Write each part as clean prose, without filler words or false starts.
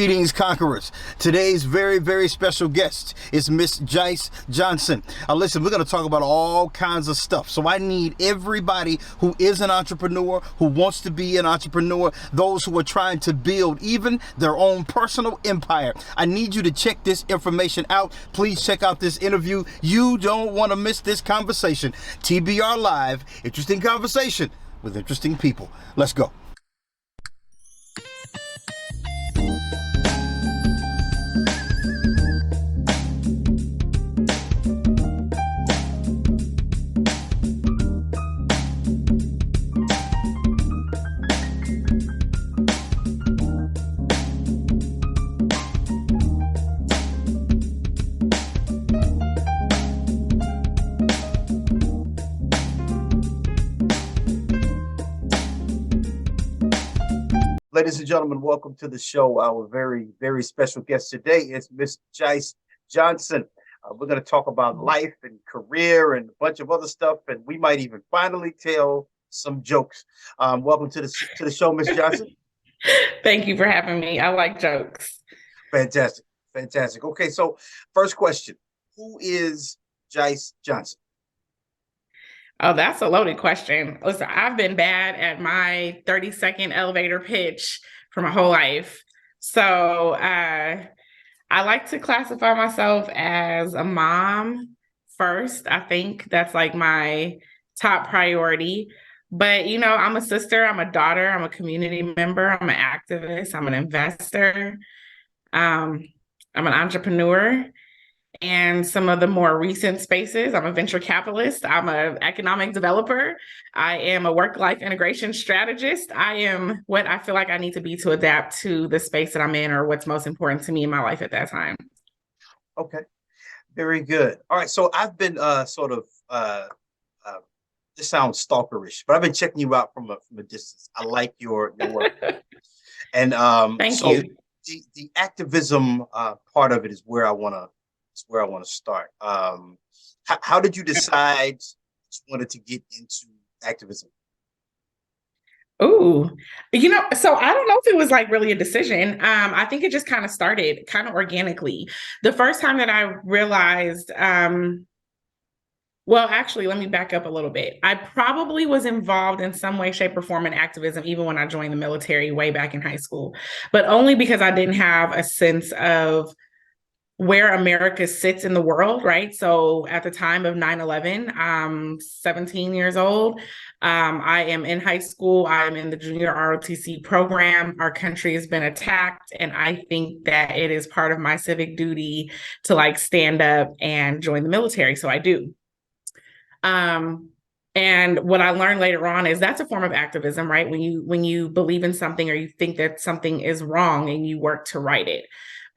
Greetings, conquerors. Today's very, very special guest is Miss Jice Johnson. Listen, we're going to talk about all kinds of stuff. So I need everybody who is an entrepreneur, who wants to be an entrepreneur, those who are trying to build even their own personal empire. I need you to check this information out. Please check out this interview. You don't want to miss this conversation. TBR Live, interesting conversation with interesting people. Let's go. Ladies and gentlemen, welcome to the show. Our very, very special guest today is Miss Jice Johnson. We're going to talk about life and career and a bunch of other stuff, and we might even finally tell some jokes. Welcome to the show, Miss Johnson. Thank you for having me. I like jokes. Fantastic, fantastic. Okay, so first question: who is Jice Johnson? Oh, that's a loaded question. Listen, I've been bad at my 30-second elevator pitch for my whole life. So I like to classify myself as a mom first. I think that's like my top priority. But, you know, I'm a sister, I'm a daughter, I'm a community member, I'm an activist, I'm an investor, I'm an entrepreneur. And some of the more recent spaces, I'm a venture capitalist, I'm an economic developer, I am a work-life integration strategist. I am what I feel like I need to be to adapt to the space that I'm in or what's most important to me in my life at that time. Okay, very good. All right, so I've been this sounds stalkerish, but I've been checking you out from a distance. I like your work. And Thank you. The activism part of it is where I want to start. How did you decide you wanted to get into activism? Ooh, you know, so I don't know if it was like really a decision. I think it just kind of started kind of organically. The first time that I realized, well, actually, let me back up a little bit. I probably was involved in some way, shape, or form in activism, even when I joined the military way back in high school, but only because I didn't have a sense of where America sits in the world, right? So at the time of 9/11, I'm 17 years old. I am in high school. I'm in the junior ROTC program. Our country has been attacked. And I think that it is part of my civic duty to like stand up and join the military. So I do. And what I learned later on is that's a form of activism, right? When you believe in something or you think that something is wrong and you work to right it.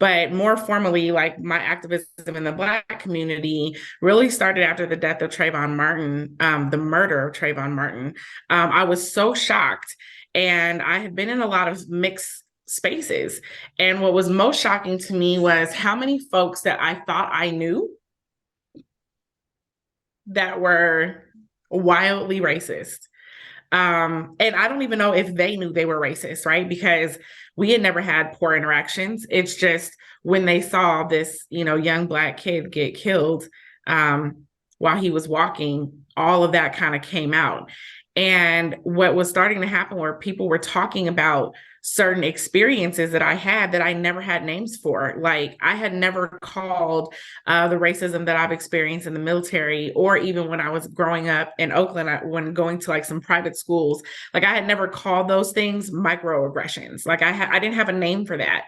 But more formally, like my activism in the Black community really started after the death of Trayvon Martin, the murder of Trayvon Martin. I was so shocked, and I had been in a lot of mixed spaces. And what was most shocking to me was how many folks that I thought I knew that were wildly racist. And I don't even know if they knew they were racist, right? Because we had never had poor interactions. It's just when they saw this, you know, young Black kid get killed while he was walking, all of that kind of came out. And what was starting to happen where people were talking about certain experiences that I had that I never had names for. Like I had never called the racism that I've experienced in the military, or even when I was growing up in Oakland, when going to like some private schools, like I had never called those things microaggressions. Like I didn't have a name for that.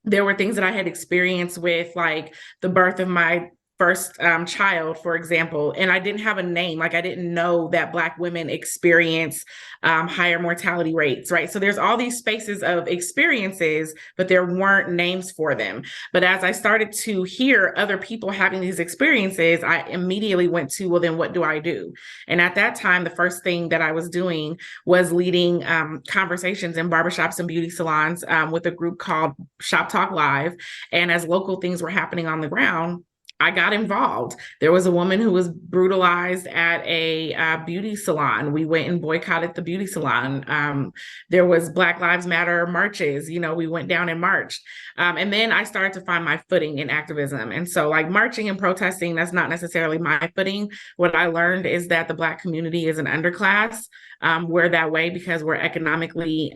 There were things that I had experienced with like the birth of my first child, for example, and I didn't have a name. Like I didn't know that Black women experience higher mortality rates, right? So there's all these spaces of experiences, but there weren't names for them. But as I started to hear other people having these experiences, I immediately went to, well, then what do I do? And at that time, the first thing that I was doing was leading conversations in barbershops and beauty salons with a group called Shop Talk Live. And as local things were happening on the ground, I got involved. There was a woman who was brutalized at a beauty salon. We went and boycotted the beauty salon. There was Black Lives Matter marches. You know, we went down and marched. And then I started to find my footing in activism. And so, like marching and protesting, that's not necessarily my footing. What I learned is that the Black community is an underclass. We're that way because we're economically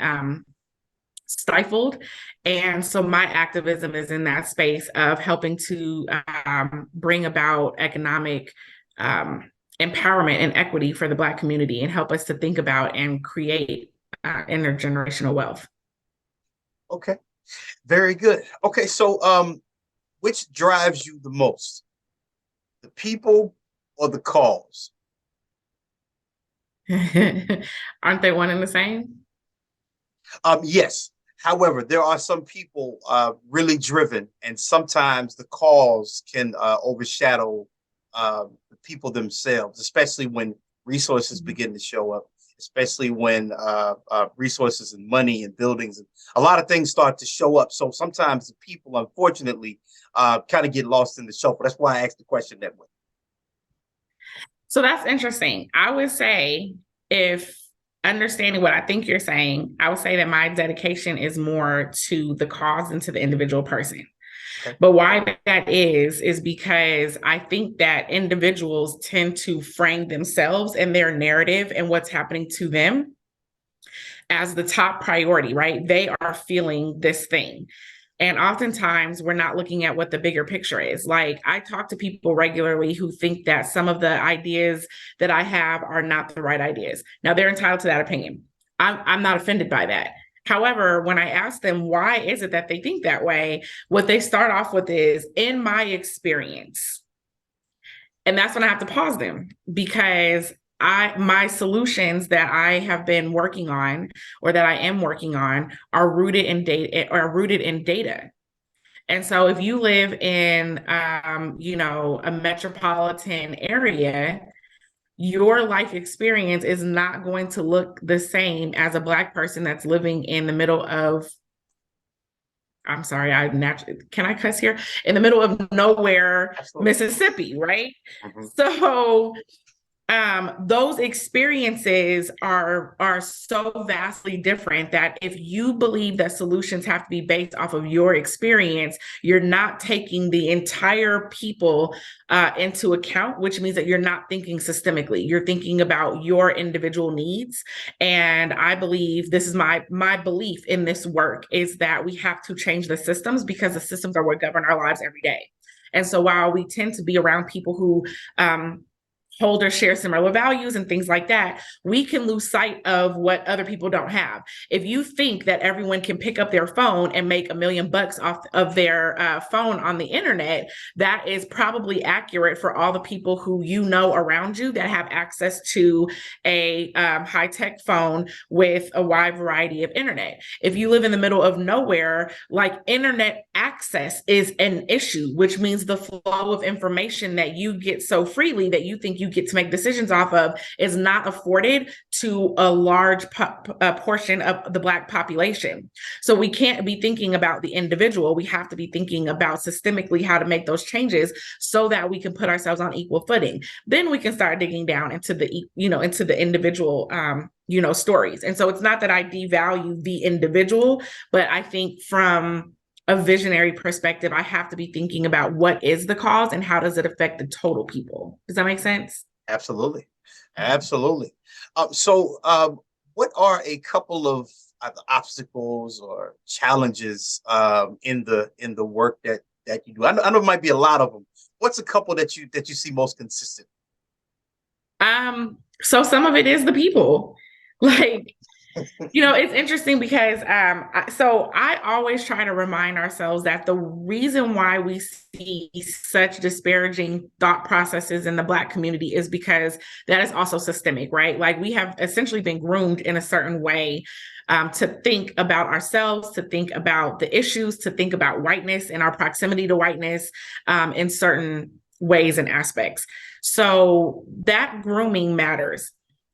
stifled. And so my activism is in that space of helping to bring about economic empowerment and equity for the Black community and help us to think about and create intergenerational wealth. Okay. Very good. Okay, so which drives you the most? The people or the cause? Aren't they one and the same? Yes. However, there are some people really driven, and sometimes the cause can overshadow the people themselves, especially when resources begin to show up, especially when resources and money and buildings and a lot of things start to show up. So sometimes the people, unfortunately, kind of get lost in the shuffle. That's why I asked the question that way. So that's interesting. I would say, if understanding what I think you're saying, I would say that my dedication is more to the cause and to the individual person. Okay. But why that is because I think that individuals tend to frame themselves and their narrative and what's happening to them as the top priority, right? They are feeling this thing. And oftentimes we're not looking at what the bigger picture is. Like, I talk to people regularly who think that some of the ideas that I have are not the right ideas. Now, they're entitled to that opinion. I'm not offended by that. However, when I ask them why is it that they think that way, what they start off with is, in my experience. And that's when I have to pause them, because my solutions that I have been working on, or that I am working on, are rooted in data. And so if you live in a metropolitan area, your life experience is not going to look the same as a Black person that's living in the middle of, I'm sorry, can I cuss here? In the middle of nowhere, Absolutely. Mississippi, right? Mm-hmm. So those experiences are so vastly different that if you believe that solutions have to be based off of your experience, you're not taking the entire people into account, which means that you're not thinking systemically. You're thinking about your individual needs. And I believe, this is my belief in this work, is that we have to change the systems, because the systems are what govern our lives every day. And so while we tend to be around people who hold or share similar values and things like that, we can lose sight of what other people don't have. If you think that everyone can pick up their phone and make $1 million off of their phone on the internet, that is probably accurate for all the people who you know around you that have access to a high-tech phone with a wide variety of internet. If you live in the middle of nowhere, like, internet access is an issue, which means the flow of information that you get so freely that you think you get to make decisions off of is not afforded to a large portion of the Black population. So we can't be thinking about the individual. We have to be thinking about systemically how to make those changes so that we can put ourselves on equal footing. Then we can start digging down into the individual stories. And so it's not that I devalue the individual, but I think from a visionary perspective, I have to be thinking about what is the cause and how does it affect the total people. Does that make sense? Absolutely. Absolutely. What are a couple of obstacles or challenges in the work that you do? I know it might be a lot of them. What's a couple that you see most consistent? So some of it is the people. Like, it's interesting because I always try to remind ourselves that the reason why we see such disparaging thought processes in the Black community is because that is also systemic, right? Like, we have essentially been groomed in a certain way to think about ourselves, to think about the issues, to think about whiteness and our proximity to whiteness in certain ways and aspects. So that grooming matters.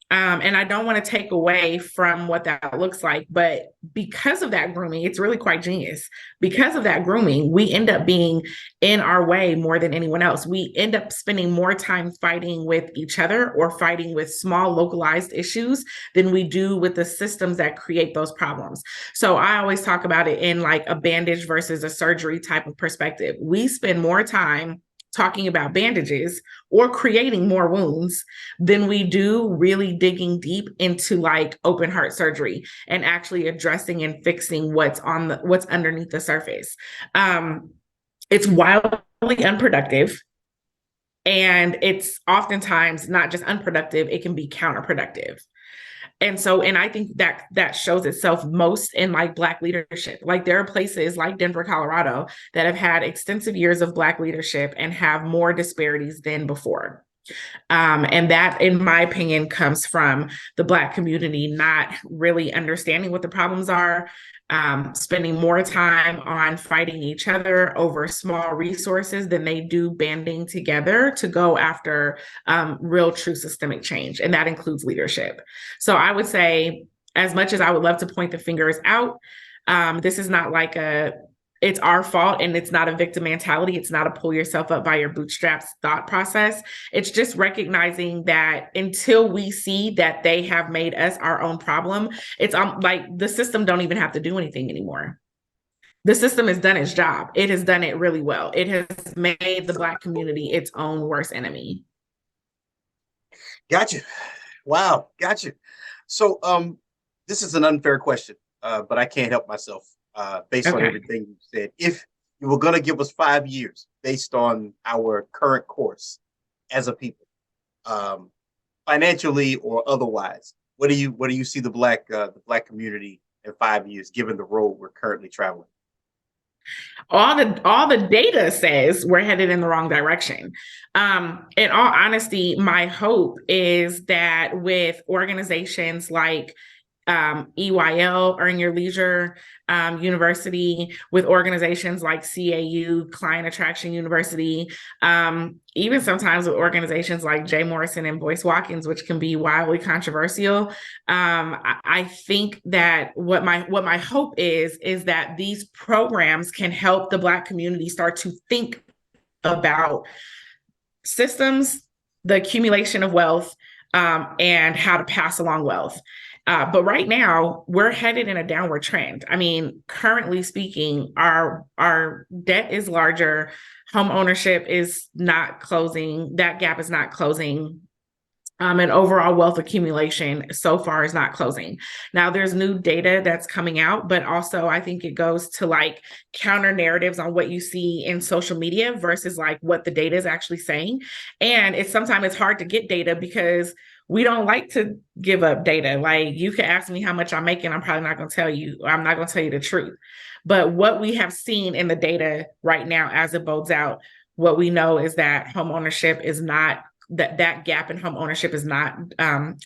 And I don't want to take away from what that looks like, but because of that grooming, it's really quite genius. Because of that grooming, we end up being in our way more than anyone else. We end up spending more time fighting with each other or fighting with small localized issues than we do with the systems that create those problems. So I always talk about it in like a bandage versus a surgery type of perspective. We spend more time talking about bandages or creating more wounds than we do really digging deep into like open heart surgery and actually addressing and fixing what's underneath the surface. It's wildly unproductive, and it's oftentimes not just unproductive, it can be counterproductive. And I think that that shows itself most in like Black leadership. Like there are places like Denver, Colorado that have had extensive years of Black leadership and have more disparities than before. And that, in my opinion, comes from the Black community not really understanding what the problems are, spending more time on fighting each other over small resources than they do banding together to go after real, true systemic change. And that includes leadership. So I would say, as much as I would love to point the fingers out, this is not like it's our fault, and it's not a victim mentality. It's not a pull yourself up by your bootstraps thought process. It's just recognizing that until we see that they have made us our own problem, it's like the system don't even have to do anything anymore. The system has done its job. It has done it really well. It has made the Black community its own worst enemy. Gotcha. Wow, gotcha. So, this is an unfair question, but I can't help myself, based on Okay. everything you said. If you were going to give us 5 years based on our current course as a people, um, financially or otherwise, what do you see the black community in 5 years, given the road we're currently traveling? All the data says we're headed in the wrong direction. In all honesty, my hope is that with organizations like EYL, Earn Your Leisure University, with organizations like CAU, Client Attraction University, even sometimes with organizations like Jay Morrison and Boyce Watkins, which can be wildly controversial. I think that what my hope is that these programs can help the Black community start to think about systems, the accumulation of wealth, and how to pass along wealth. But right now, we're headed in a downward trend. I mean, currently speaking, our debt is larger, home ownership is not closing, that gap is not closing. And overall wealth accumulation so far is not closing. Now, there's new data that's coming out, but also I think it goes to like counter narratives on what you see in social media versus like what the data is actually saying. And sometimes it's hard to get data because we don't like to give up data. Like you could ask me how much I'm making, I'm probably not going to tell you. I'm not going to tell you the truth. But what we have seen in the data right now, as it bodes out, what we know is that home ownership is not that gap in home ownership is not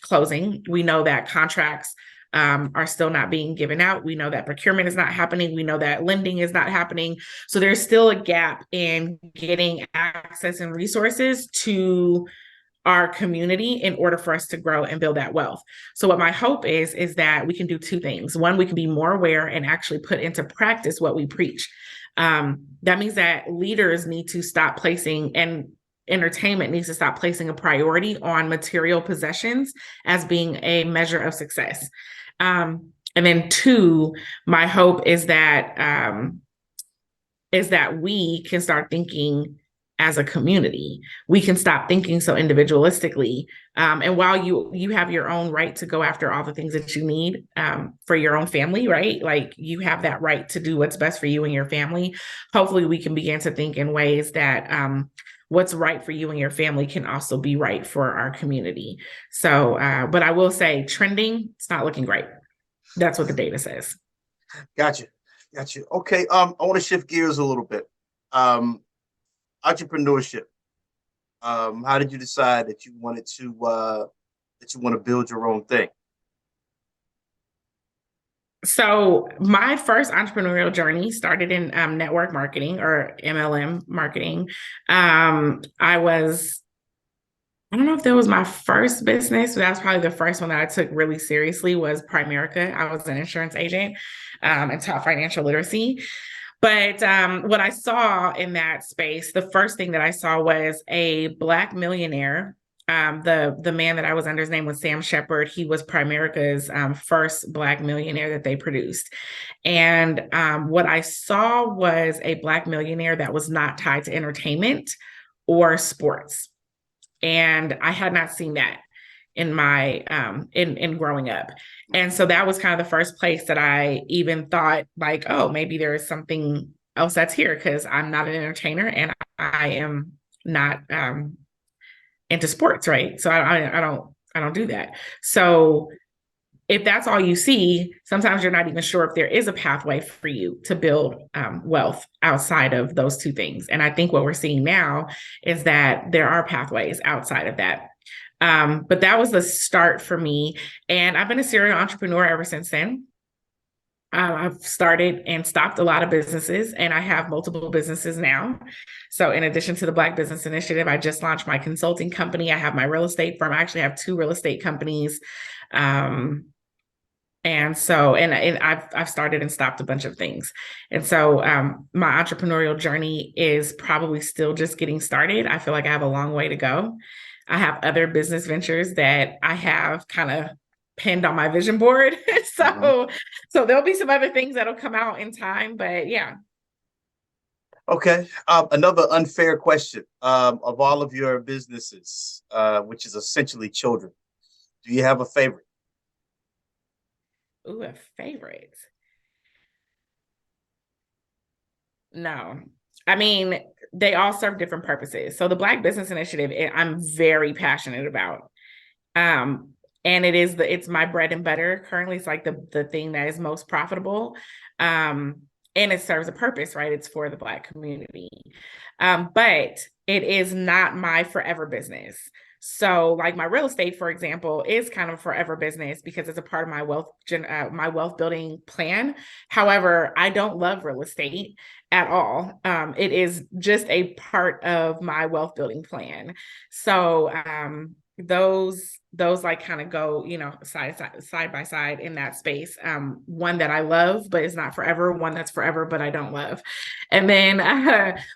closing. We know that contracts are still not being given out. We know that procurement is not happening. We know that lending is not happening. So there's still a gap in getting access and resources to our community in order for us to grow and build that wealth. So what my hope is that we can do two things. One, we can be more aware and actually put into practice what we preach. That means that leaders need to stop placing, and entertainment needs to stop placing a priority on material possessions as being a measure of success. And then two, my hope is that we can start thinking as a community. We can stop thinking so individualistically. And while you have your own right to go after all the things that you need for your own family, right? Like you have that right to do what's best for you and your family. Hopefully, we can begin to think in ways that what's right for you and your family can also be right for our community. So, but I will say, trending, it's not looking great. That's what the data says. Gotcha, gotcha. Okay, I want to shift gears a little bit. Um, Entrepreneurship. How did you decide that you want to build your own thing? So my first entrepreneurial journey started in network marketing or MLM marketing. I was I don't know if that was my first business, but that's probably the first one that I took really seriously was Primerica. I was an insurance agent and taught financial literacy. But what I saw in that space, the first thing that I saw was a Black millionaire. The man that I was under, his name was Sam Shepard. He was Primerica's first Black millionaire that they produced. And what I saw was a Black millionaire that was not tied to entertainment or sports. And I had not seen that in my in growing up. And so that was kind of the first place that I even thought like, oh, maybe there is something else that's here because I'm not an entertainer and I am not into sports, right? So I don't do that. So if that's all you see, sometimes you're not even sure if there is a pathway for you to build wealth outside of those two things. And I think what we're seeing now is that there are pathways outside of that. But that was the start for me. And I've been a serial entrepreneur ever since then. I've started and stopped a lot of businesses, and I have multiple businesses now. So, in addition to the Black Business Initiative, I just launched my consulting company. I have my real estate firm. I actually have two real estate companies. And so, and I've started and stopped a bunch of things. And so, my entrepreneurial journey is probably still just getting started. I feel like I have a long way to go. I have other business ventures that I have kind of pinned on my vision board. So there'll be some other things that'll come out in time, but yeah. Okay. Another unfair question. Of all of your businesses, which is essentially children, do you have a favorite? Ooh, a favorite. No. I mean, they all serve different purposes. So the Black Business Initiative, I'm very passionate about. Um, and it's my bread and butter. Currently, it's like the thing that is most profitable. And it serves a purpose, right? It's for the Black community. But it is not my forever business. So, like my real estate, for example, is kind of a forever business because it's a part of my wealth building plan. However, I don't love real estate at all. It is just a part of my wealth building plan. So, those like kind of go, side by side in that space. One that I love but is not forever, one that's forever but I don't love. And then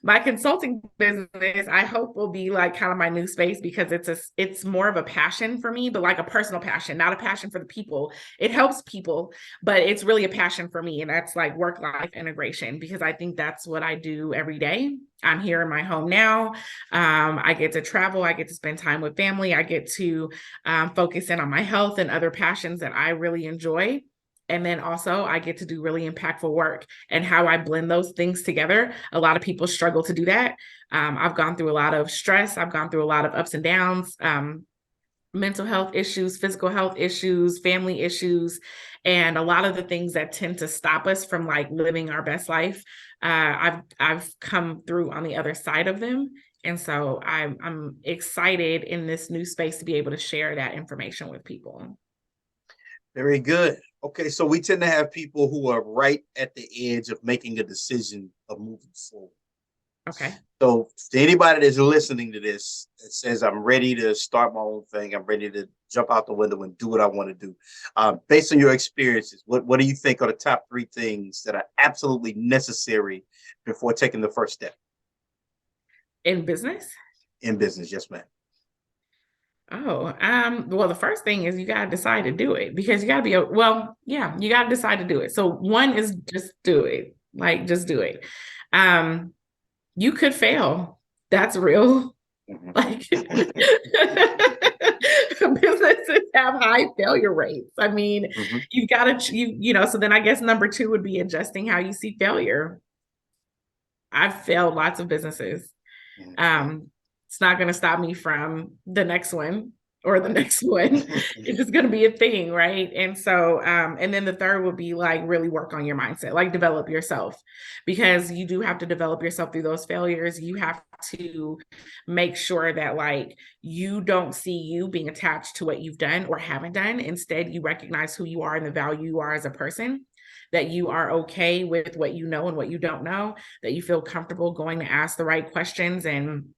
my consulting business I hope will be like kind of my new space because it's more of a passion for me, but like a personal passion, not a passion for the people. It helps people, but it's really a passion for me, and that's like work life integration because I think that's what I do every day. I'm here in my home now. I get to travel. I get to spend time with family. I get to focus in on my health and other passions that I really enjoy. And then also, I get to do really impactful work, and how I blend those things together. A lot of people struggle to do that. I've gone through a lot of stress. I've gone through a lot of ups and downs. Mental health issues, physical health issues, family issues, and a lot of the things that tend to stop us from like living our best life. I've come through on the other side of them, and so I'm excited in this new space to be able to share that information with people. Very good. Okay, so we tend to have people who are right at the edge of making a decision of moving forward. Okay. So to anybody that's listening to this that says I'm ready to start my own thing, I'm ready to jump out the window and do what I want to do. Based on your experiences, what do you think are the top three things that are absolutely necessary before taking the first step? In business? In business, yes, ma'am. Oh, well, the first thing is you gotta decide to do it because you gotta be well, yeah, you gotta decide to do it. So one is just do it. Like just do it. You could fail. That's real. Like businesses have high failure rates. I mean, you've got to so then I guess number two would be adjusting how you see failure. I've failed lots of businesses. It's not going to stop me from the next one or the next one. It's just going to be a thing, right? And so, and then the third would be like really work on your mindset, like develop yourself, because you do have to develop yourself through those failures. You have to make sure that like you don't see you being attached to what you've done or haven't done. Instead, you recognize who you are and the value you are as a person, that you are okay with what you know and what you don't know, that you feel comfortable going to ask the right questions and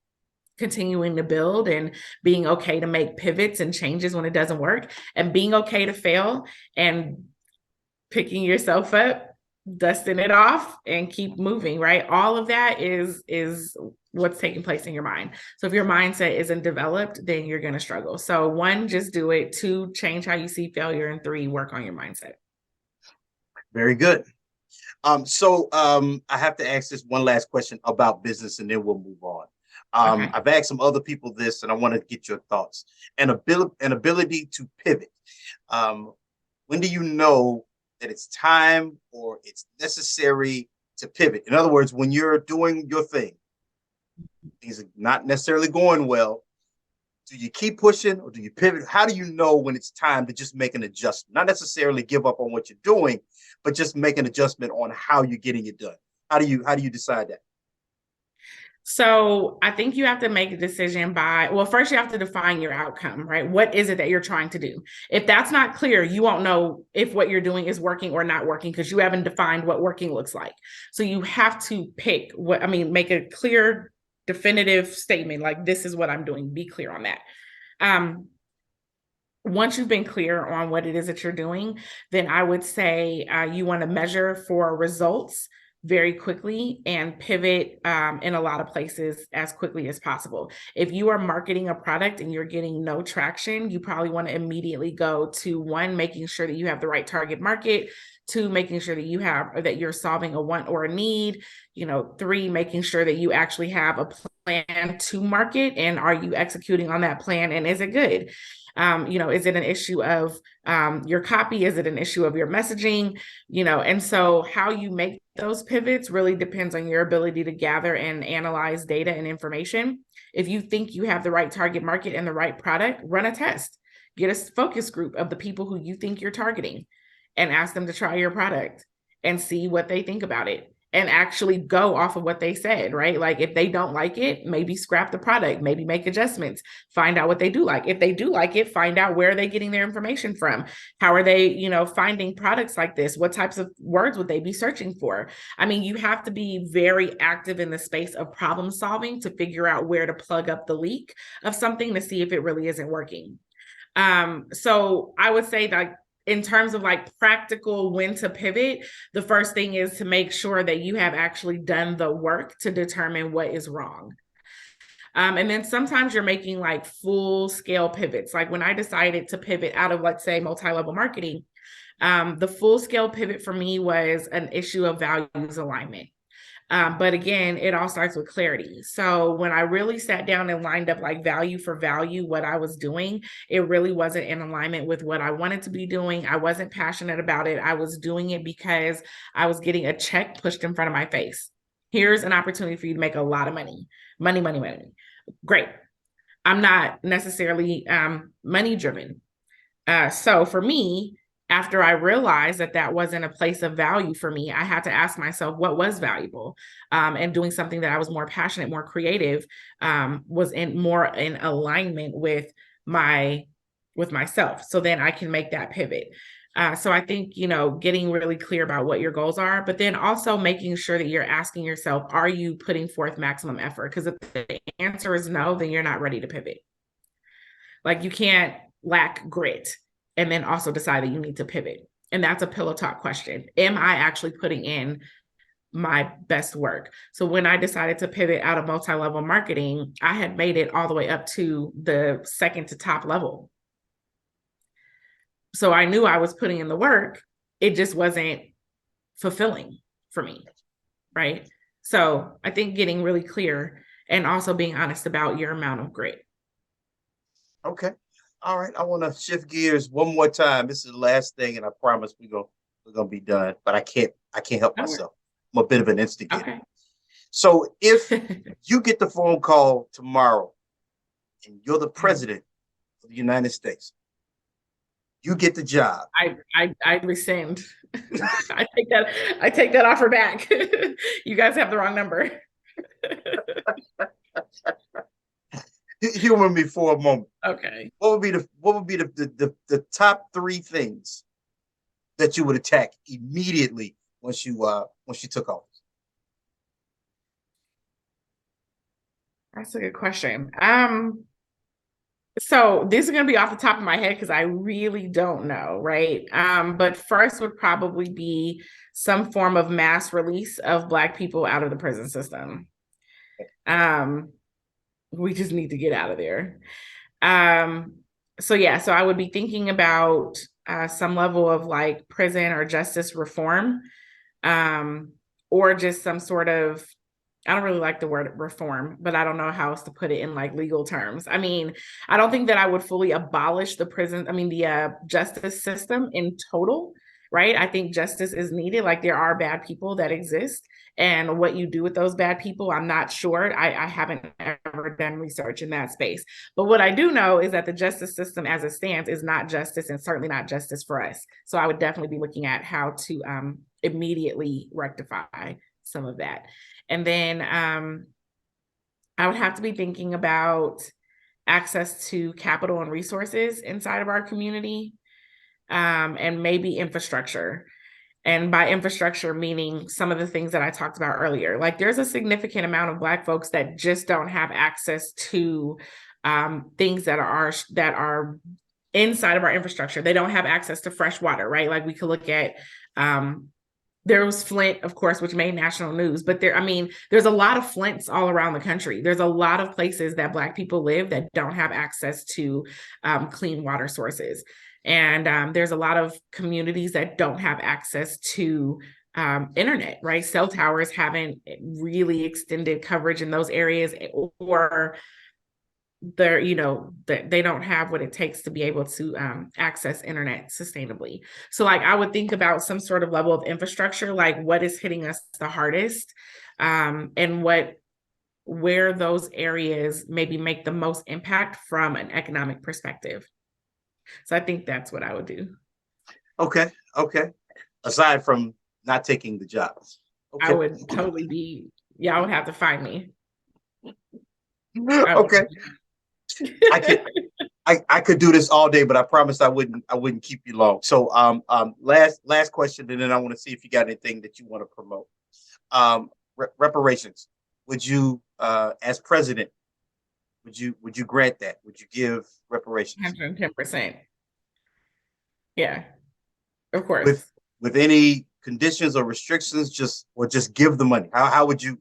continuing to build and being okay to make pivots and changes when it doesn't work, and being okay to fail and picking yourself up, dusting it off, and keep moving, right? All of that is what's taking place in your mind. So if your mindset isn't developed, then you're going to struggle. So one, just do it. Two, change how you see failure. And three, work on your mindset. Very good. I have to ask this one last question about business, and then we'll move on. Okay. I've asked some other people this, and I want to get your thoughts. An ability to pivot. When do you know that it's time or it's necessary to pivot? In other words, when you're doing your thing, things are not necessarily going well. Do you keep pushing or do you pivot? How do you know when it's time to just make an adjustment? Not necessarily give up on what you're doing, but just make an adjustment on how you're getting it done. How do you decide that? So I think you have to make a decision by, well, first you have to define your outcome, right? What is it that you're trying to do? If that's not clear, you won't know if what you're doing is working or not working because you haven't defined what working looks like. So you have to make a clear, definitive statement, like this is what I'm doing. Be clear on that. Once you've been clear on what it is that you're doing, then I would say you want to measure for results very quickly and pivot in a lot of places as quickly as possible. If you are marketing a product and you're getting no traction, you probably want to immediately go to one, making sure that you have the right target market, two, making sure that you're solving a want or a need, three, making sure that you actually have a plan to market, and are you executing on that plan, and is it good? Is it an issue of your copy? Is it an issue of your messaging? And so how you make those pivots really depends on your ability to gather and analyze data and information. If you think you have the right target market and the right product, run a test. Get a focus group of the people who you think you're targeting and ask them to try your product and see what they think about it. And actually go off of what they said, right? Like if they don't like it, maybe scrap the product, maybe make adjustments, find out what they do like. If they do like it, find out where are they getting their information from? How are they, finding products like this? What types of words would they be searching for? I mean, you have to be very active in the space of problem solving to figure out where to plug up the leak of something to see if it really isn't working. So I would say that in terms of like practical when to pivot, the first thing is to make sure that you have actually done the work to determine what is wrong. And then sometimes you're making like full scale pivots. Like when I decided to pivot out of, let's say, multi-level marketing, the full scale pivot for me was an issue of values alignment. But again, it all starts with clarity. So when I really sat down and lined up like value for value, what I was doing, it really wasn't in alignment with what I wanted to be doing. I wasn't passionate about it. I was doing it because I was getting a check pushed in front of my face. Here's an opportunity for you to make a lot of money. Money, money, money. Great. I'm not necessarily money driven. So for me, after I realized that that wasn't a place of value for me, I had to ask myself what was valuable, and doing something that I was more passionate, more creative, was more in alignment with myself. So then I can make that pivot. So I think, getting really clear about what your goals are, but then also making sure that you're asking yourself, are you putting forth maximum effort? Because if the answer is no, then you're not ready to pivot. Like you can't lack grit and then also decide that you need to pivot. And that's a pillow talk question. Am I actually putting in my best work? So when I decided to pivot out of multi-level marketing, I had made it all the way up to the second to top level. So I knew I was putting in the work. It just wasn't fulfilling for me, right? So I think getting really clear and also being honest about your amount of grit. Okay. All right. I want to shift gears one more time. This is the last thing, and I promise we're gonna be done. But I can't help myself. I'm a bit of an instigator. Okay. So if you get the phone call tomorrow and you're the president of the United States, you get the job. I rescind. I take that offer back. You guys have the wrong number. Humor me for a moment. Okay. What would be the top three things that you would attack immediately once you took office? That's a good question. So this is going to be off the top of my head because I really don't know, right? But first would probably be some form of mass release of Black people out of the prison system. We just need to get out of there. So yeah, so I would be thinking about some level of like prison or justice reform, or just some sort of, I don't really like the word reform, but I don't know how else to put it in like legal terms. I mean, I don't think that I would fully abolish the justice system in total, right? I think justice is needed. Like there are bad people that exist. And what you do with those bad people, I'm not sure. I haven't ever done research in that space. But what I do know is that the justice system as it stands is not justice, and certainly not justice for us. So I would definitely be looking at how to immediately rectify some of that. And then I would have to be thinking about access to capital and resources inside of our community, and maybe infrastructure. And by infrastructure, meaning some of the things that I talked about earlier. Like there's a significant amount of Black folks that just don't have access to things that are inside of our infrastructure. They don't have access to fresh water, right? Like we could look at there was Flint, of course, which made national news, but there's a lot of Flints all around the country. There's a lot of places that Black people live that don't have access to clean water sources. And there's a lot of communities that don't have access to internet, right? Cell towers haven't really extended coverage in those areas, or they don't have what it takes to be able to access internet sustainably. So like I would think about some sort of level of infrastructure, like what is hitting us the hardest, and where those areas maybe make the most impact from an economic perspective. So I think that's what I would do. Okay. Aside from not taking the job. Okay. I would totally be, y'all would have to find me. Okay. I could do this all day, but I promise I wouldn't keep you long. So last question, and then I want to see if you got anything that you want to promote. Reparations. Would you as president, would you grant that? Would you give reparations? 110%. Yeah. Of course. With any conditions or restrictions, just give the money. How would you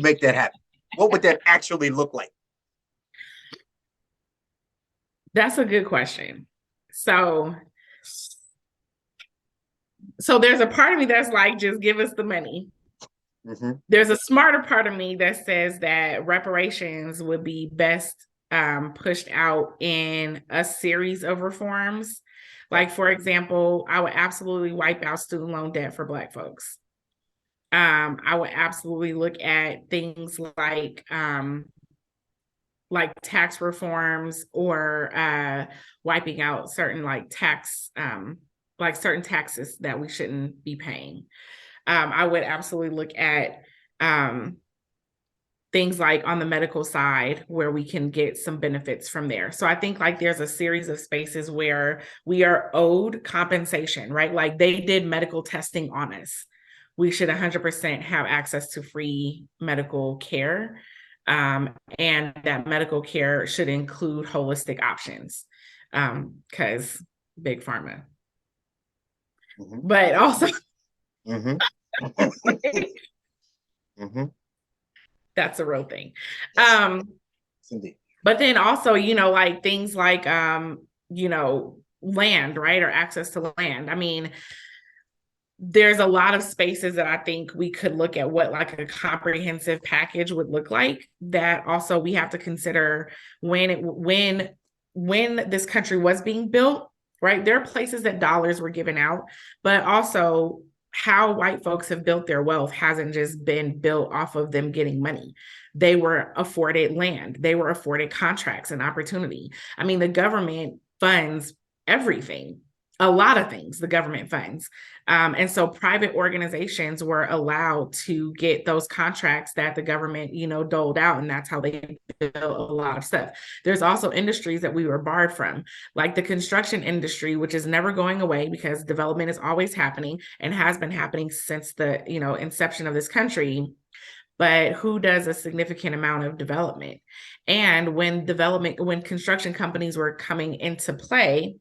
make that happen? What would that actually look like? That's a good question. So there's a part of me that's like, just give us the money. Mm-hmm. There's a smarter part of me that says that reparations would be best pushed out in a series of reforms. Like, for example, I would absolutely wipe out student loan debt for Black folks. I would absolutely look at things like tax reforms, or wiping out certain certain taxes that we shouldn't be paying. I would absolutely look at things like on the medical side where we can get some benefits from there. So I think like there's a series of spaces where we are owed compensation, right? Like they did medical testing on us. We should 100% have access to free medical care. And that medical care should include holistic options, because big pharma. Mm-hmm. But also, mm-hmm. Mm-hmm. That's a real thing. Yes. But then also, like things like, land, right? Or access to land. I mean, there's a lot of spaces that I think we could look at what like a comprehensive package would look like. That also we have to consider when this country was being built, right? There are places that dollars were given out, but also how white folks have built their wealth hasn't just been built off of them getting money. They were afforded land. They were afforded contracts and opportunity. I mean, the government funds everything. A lot of things the government funds. And so private organizations were allowed to get those contracts that the government, doled out. And that's how they built a lot of stuff. There's also industries that we were barred from, like the construction industry, which is never going away because development is always happening and has been happening since the, inception of this country. but who does a significant amount of development? And when construction companies were coming into play,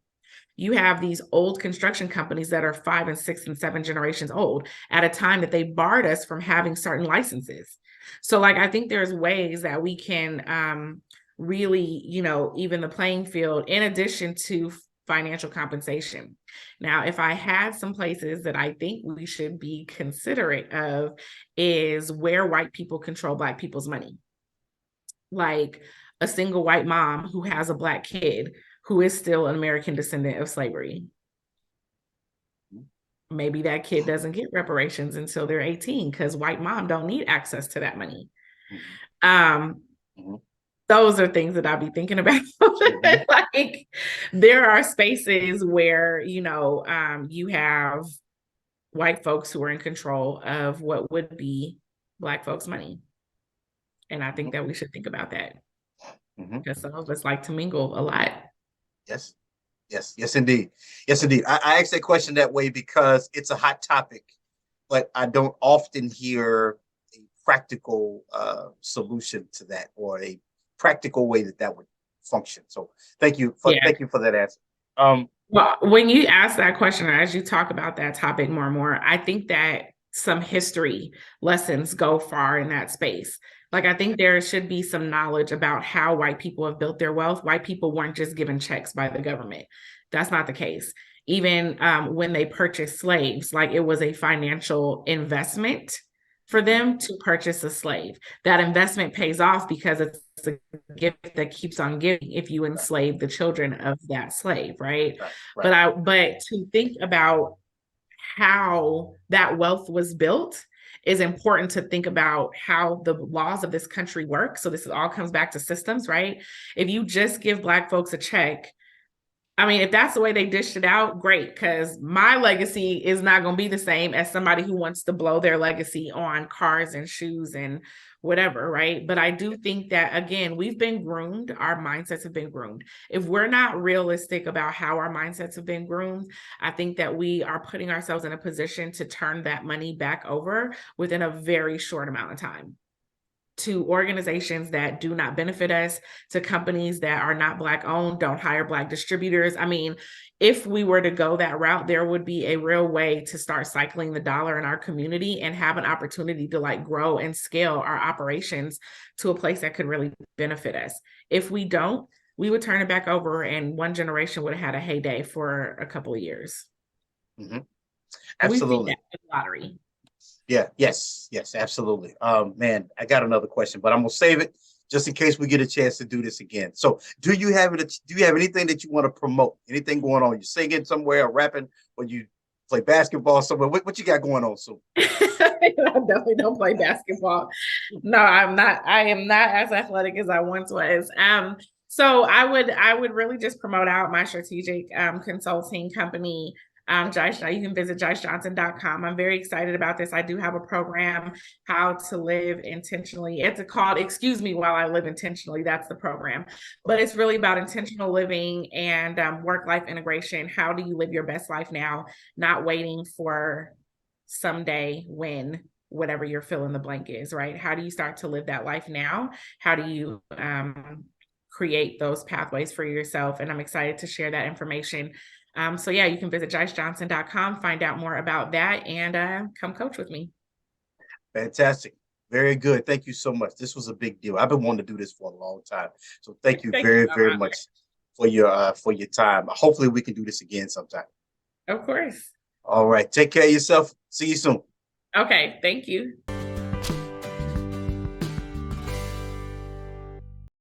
you have these old construction companies that are 5 and 6 and 7 generations old at a time that they barred us from having certain licenses. So like, I think there's ways that we can really, even the playing field in addition to financial compensation. Now, if I had some places that I think we should be considerate of is where white people control Black people's money. Like a single white mom who has a Black kid who is still an American descendant of slavery. Maybe that kid doesn't get reparations until they're 18 because white mom don't need access to that money. Those are things that I'll be thinking about. Like, there are spaces where, you have white folks who are in control of what would be Black folks' money. And I think that we should think about that because some of us like to mingle a lot. Yes, indeed. I asked that question that way because it's a hot topic, but I don't often hear a practical solution to that, or a practical way that would function. So thank you for that answer. Well, when you ask that question, or as you talk about that topic more and more, I think that some history lessons go far in that space. Like, I think there should be some knowledge about how white people have built their wealth. White people weren't just given checks by the government. That's not the case. Even when they purchased slaves, like, it was a financial investment for them to purchase a slave. That investment pays off because it's a gift that keeps on giving if you enslave the children of that slave, right? But to think about how that wealth was built is important. To think about how the laws of this country work. So this all comes back to systems, right? If you just give Black folks a check, I mean, if that's the way they dished it out, great, because my legacy is not going to be the same as somebody who wants to blow their legacy on cars and shoes and whatever, right? But I do think that, again, we've been groomed. Our mindsets have been groomed. If we're not realistic about how our mindsets have been groomed, I think that we are putting ourselves in a position to turn that money back over within a very short amount of time, to organizations that do not benefit us, to companies that are not Black owned, don't hire Black distributors. I mean, if we were to go that route, there would be a real way to start cycling the dollar in our community and have an opportunity to like grow and scale our operations to a place that could really benefit us. If we don't, we would turn it back over and one generation would have had a heyday for a couple of years. Absolutely. Lottery. Yes, absolutely. Man, I got another question, but I'm gonna save it just in case we get a chance to do this again. So, do you have anything that you want to promote? Anything going on? You singing somewhere, or rapping, or you play basketball somewhere? What you got going on? So, I definitely don't play basketball. No, I'm not. I am not as athletic as I once was. So I would really just promote out my strategic consulting company. Jice, you can visit jicejohnson.com. I'm very excited about this. I do have a program, How to Live Intentionally. It's called Excuse Me While I Live Intentionally. That's the program. But it's really about intentional living and work-life integration. How do you live your best life now, not waiting for someday when whatever your fill in the blank is, right? How do you start to live that life now? How do you create those pathways for yourself? And I'm excited to share that information. So yeah, you can visit jicejohnson.com, find out more about that, and come coach with me. Fantastic. Very good. Thank you so much. This was a big deal. I've been wanting to do this for a long time. So thank you very much for your time. Hopefully we can do this again sometime. Of course. All right. Take care of yourself. See you soon. Okay. Thank you.